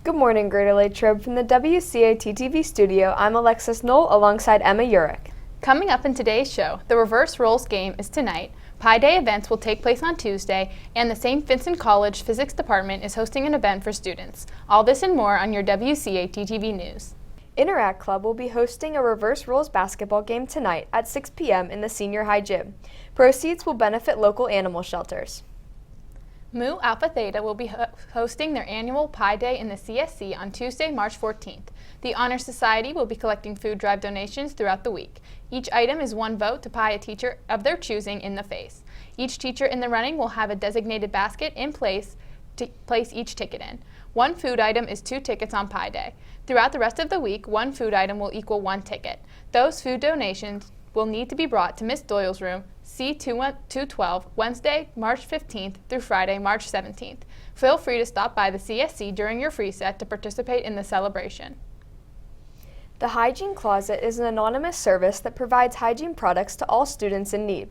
Good morning, Greater Latrobe. From the WCAT-TV studio, I'm Alexis Knoll alongside Emma Urich. Coming up in today's show, the reverse roles game is tonight, Pi Day events will take place on Tuesday, and the St. Vincent College Physics Department is hosting an event for students. All this and more on your WCAT-TV News. Interact Club will be hosting a reverse roles basketball game tonight at 6 p.m. in the Senior High Gym. Proceeds will benefit local animal shelters. Mu Alpha Theta will be hosting their annual Pi Day in the CSC on Tuesday, March 14th. The Honor Society will be collecting food drive donations throughout the week. Each item is one vote to pie a teacher of their choosing in the face. Each teacher in the running will have a designated basket in place to place each ticket in. One food item is 2 tickets on Pi Day. Throughout the rest of the week, one food item will equal 1 ticket. Those food donations will need to be brought to Miss Doyle's room, C212, Wednesday, March 15th through Friday, March 17th. Feel free to stop by the CSC during your free set to participate in the celebration. The Hygiene Closet is an anonymous service that provides hygiene products to all students in need.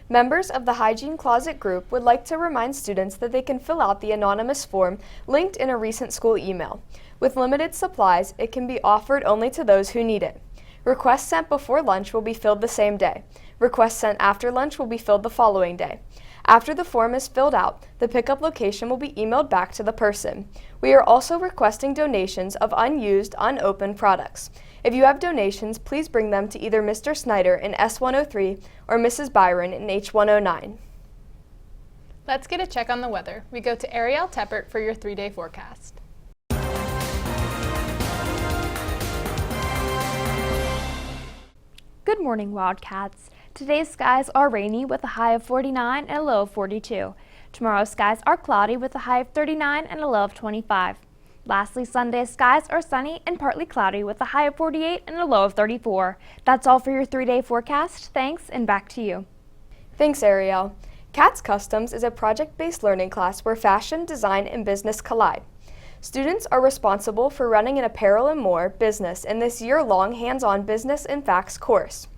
Members of the Hygiene Closet group would like to remind students that they can fill out the anonymous form linked in a recent school email. With limited supplies, it can be offered only to those who need it. Requests sent before lunch will be filled the same day. Requests sent after lunch will be filled the following day. After the form is filled out, the pickup location will be emailed back to the person. We are also requesting donations of unused, unopened products. If you have donations, please bring them to either Mr. Snyder in S103 or Mrs. Byron in H109. Let's get a check on the weather. We go to Ariel Teppert for your 3-day forecast. Good morning, Wildcats. Today's skies are rainy with a high of 49 and a low of 42. Tomorrow's skies are cloudy with a high of 39 and a low of 25. Lastly, Sunday's skies are sunny and partly cloudy with a high of 48 and a low of 34. That's all for your 3-day forecast. Thanks, and back to you. Thanks, Ariel. CATS Customs is a project-based learning class where fashion, design, and business collide. Students are responsible for running an apparel and more business in this year-long hands-on business and facts course.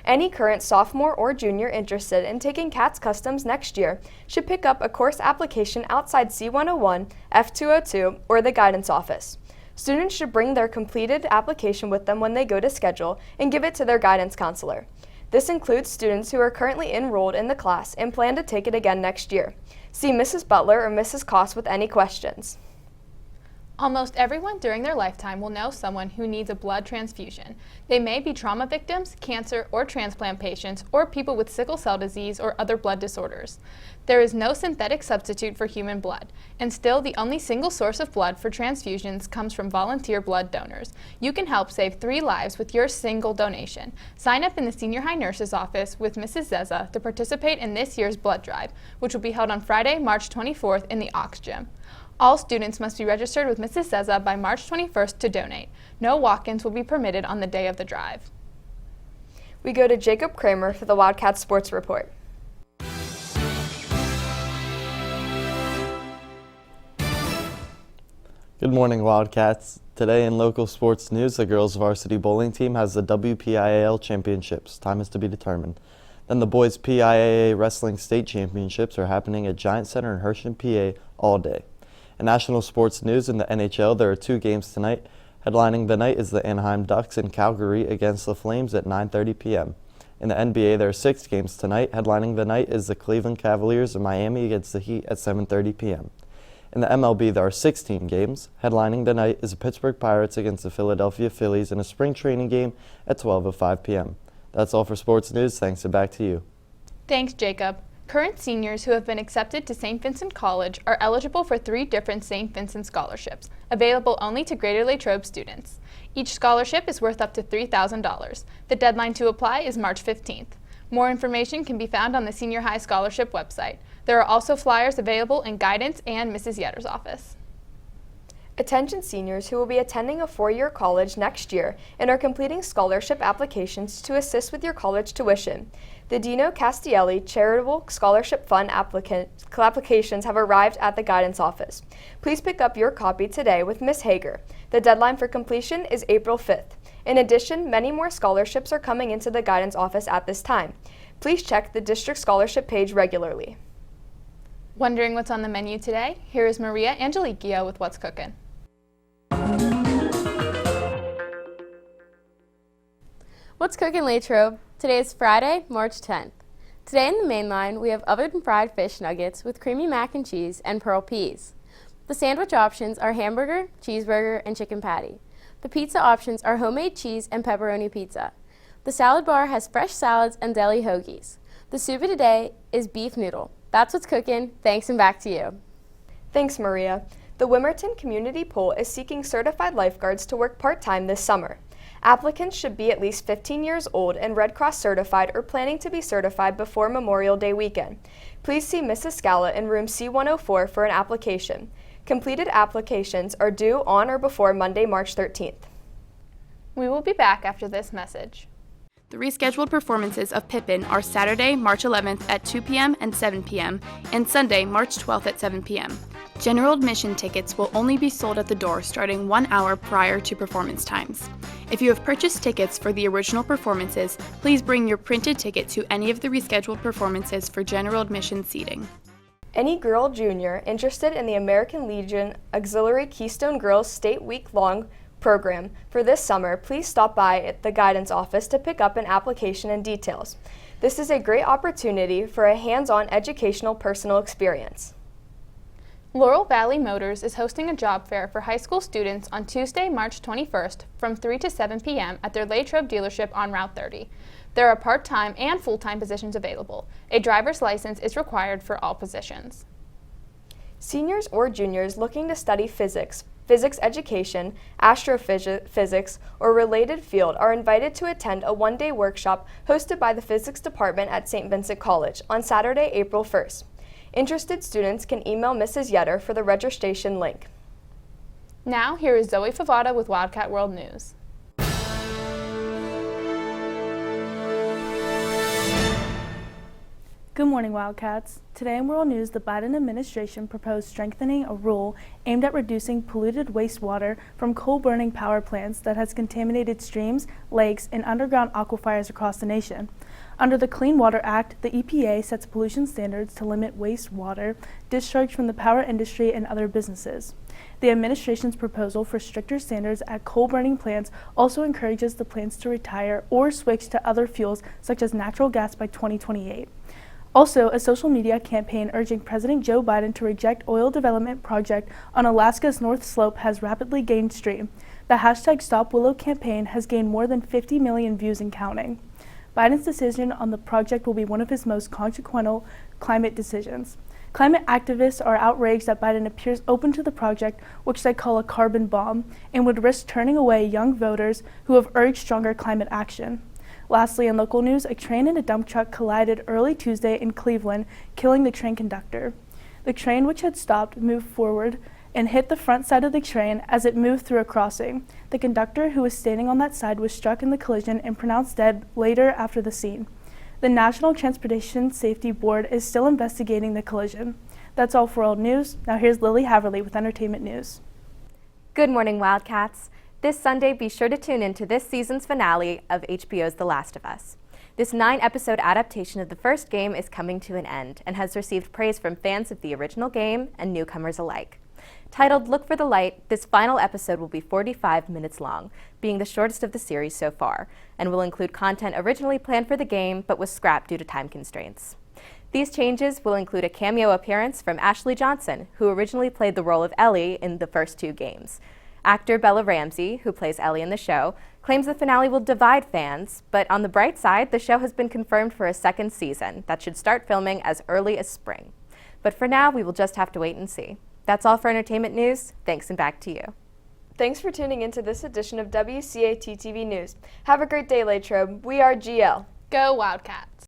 Any current sophomore or junior interested in taking CATS Customs next year should pick up a course application outside C101, F202, or the guidance office. Students should bring their completed application with them when they go to schedule and give it to their guidance counselor. This includes students who are currently enrolled in the class and plan to take it again next year. See Mrs. Butler or Mrs. Koss with any questions. Almost everyone during their lifetime will know someone who needs a blood transfusion. They may be trauma victims, cancer or transplant patients, or people with sickle cell disease or other blood disorders. There is no synthetic substitute for human blood, and still the only single source of blood for transfusions comes from volunteer blood donors. You can help save 3 lives with your single donation. Sign up in the Senior High Nurse's office with Mrs. Zeza to participate in this year's blood drive, which will be held on Friday, March 24th in the Aux Gym. All students must be registered with Mrs. Zeza by March 21st to donate. No walk-ins will be permitted on the day of the drive. We go to Jacob Kramer for the Wildcats Sports Report. Good morning, Wildcats. Today in local sports news, the girls varsity bowling team has the WPIAL Championships. Time is to be determined. Then the boys PIAA Wrestling State Championships are happening at Giant Center in Hersham, PA all day. In national sports news, in the NHL, there are 2 games tonight. Headlining the night is the Anaheim Ducks in Calgary against the Flames at 9:30 p.m. In the NBA, there are 6 games tonight. Headlining the night is the Cleveland Cavaliers in Miami against the Heat at 7:30 p.m. In the MLB, there are 16 games. Headlining the night is the Pittsburgh Pirates against the Philadelphia Phillies in a spring training game at 12:05 p.m. That's all for sports news. Thanks, and back to you. Thanks, Jacob. Current seniors who have been accepted to St. Vincent College are eligible for 3 different St. Vincent scholarships, available only to Greater Latrobe students. Each scholarship is worth up to $3,000. The deadline to apply is March 15th. More information can be found on the Senior High Scholarship website. There are also flyers available in guidance and Mrs. Yetter's office. Attention seniors who will be attending a 4-year college next year and are completing scholarship applications to assist with your college tuition. The Dino Castielli Charitable Scholarship Fund applications have arrived at the guidance office. Please pick up your copy today with Ms. Hager. The deadline for completion is April 5th. In addition, many more scholarships are coming into the guidance office at this time. Please check the district scholarship page regularly. Wondering what's on the menu today? Here is Maria Angelicchio with What's Cookin'. What's cooking, Latrobe? Today is Friday, March 10th. Today in the main line, we have oven fried fish nuggets with creamy mac and cheese and pearl peas. The sandwich options are hamburger, cheeseburger, and chicken patty. The pizza options are homemade cheese and pepperoni pizza. The salad bar has fresh salads and deli hoagies. The soup of today is beef noodle. That's what's cooking. Thanks, and back to you. Thanks, Maria. The Wimerton Community Pool is seeking certified lifeguards to work part-time this summer. Applicants should be at least 15 years old and Red Cross certified or planning to be certified before Memorial Day weekend. Please see Mrs. Scala in room C104 for an application. Completed applications are due on or before Monday, March 13th. We will be back after this message. The rescheduled performances of Pippin are Saturday, March 11th at 2 p.m. and 7 p.m., and Sunday, March 12th at 7 p.m. General admission tickets will only be sold at the door starting 1 hour prior to performance times. If you have purchased tickets for the original performances, please bring your printed ticket to any of the rescheduled performances for general admission seating. Any girl junior interested in the American Legion Auxiliary Keystone Girls State Week-long program for this summer, please stop by at the guidance office to pick up an application and details. This is a great opportunity for a hands-on educational personal experience. Laurel Valley Motors is hosting a job fair for high school students on Tuesday, March 21st from 3 to 7 p.m. at their Latrobe dealership on Route 30. There are part-time and full-time positions available. A driver's license is required for all positions. Seniors or juniors looking to study physics, physics education, astrophysics, or related field are invited to attend a one-day workshop hosted by the physics department at St. Vincent College on Saturday, April 1st. Interested students can email Mrs. Yetter for the registration link. Now, here is Zoe Favada with Wildcat World News. Good morning, Wildcats. Today in World News, the Biden administration proposed strengthening a rule aimed at reducing polluted wastewater from coal-burning power plants that has contaminated streams, lakes, and underground aquifers across the nation. Under the Clean Water Act, the EPA sets pollution standards to limit wastewater discharged from the power industry and other businesses. The administration's proposal for stricter standards at coal-burning plants also encourages the plants to retire or switch to other fuels such as natural gas by 2028. Also, a social media campaign urging President Joe Biden to reject oil development project on Alaska's North Slope has rapidly gained steam. The hashtag Stop Willow campaign has gained more than 50 million views and counting. Biden's decision on the project will be one of his most consequential climate decisions. Climate activists are outraged that Biden appears open to the project, which they call a carbon bomb, and would risk turning away young voters who have urged stronger climate action. Lastly, in local news, a train and a dump truck collided early Tuesday in Cleveland, killing the train conductor. The train, which had stopped, moved forward and hit the front side of the train as it moved through a crossing. The conductor, who was standing on that side, was struck in the collision and pronounced dead later after the scene. The National Transportation Safety Board is still investigating the collision. That's all for World News. Now here's Lily Haverly with entertainment news. Good morning, Wildcats. This Sunday, be sure to tune in to this season's finale of HBO's The Last of Us. This 9-episode adaptation of the first game is coming to an end and has received praise from fans of the original game and newcomers alike. Titled Look for the Light, this final episode will be 45 minutes long, being the shortest of the series so far, and will include content originally planned for the game but was scrapped due to time constraints. These changes will include a cameo appearance from Ashley Johnson, who originally played the role of Ellie in the first 2 games. Actor Bella Ramsey, who plays Ellie in the show, claims the finale will divide fans, but on the bright side, the show has been confirmed for a second season that should start filming as early as spring. But for now, we will just have to wait and see. That's all for entertainment news. Thanks, and back to you. Thanks for tuning into this edition of WCAT TV News. Have a great day, Latrobe. We are GL. Go Wildcats!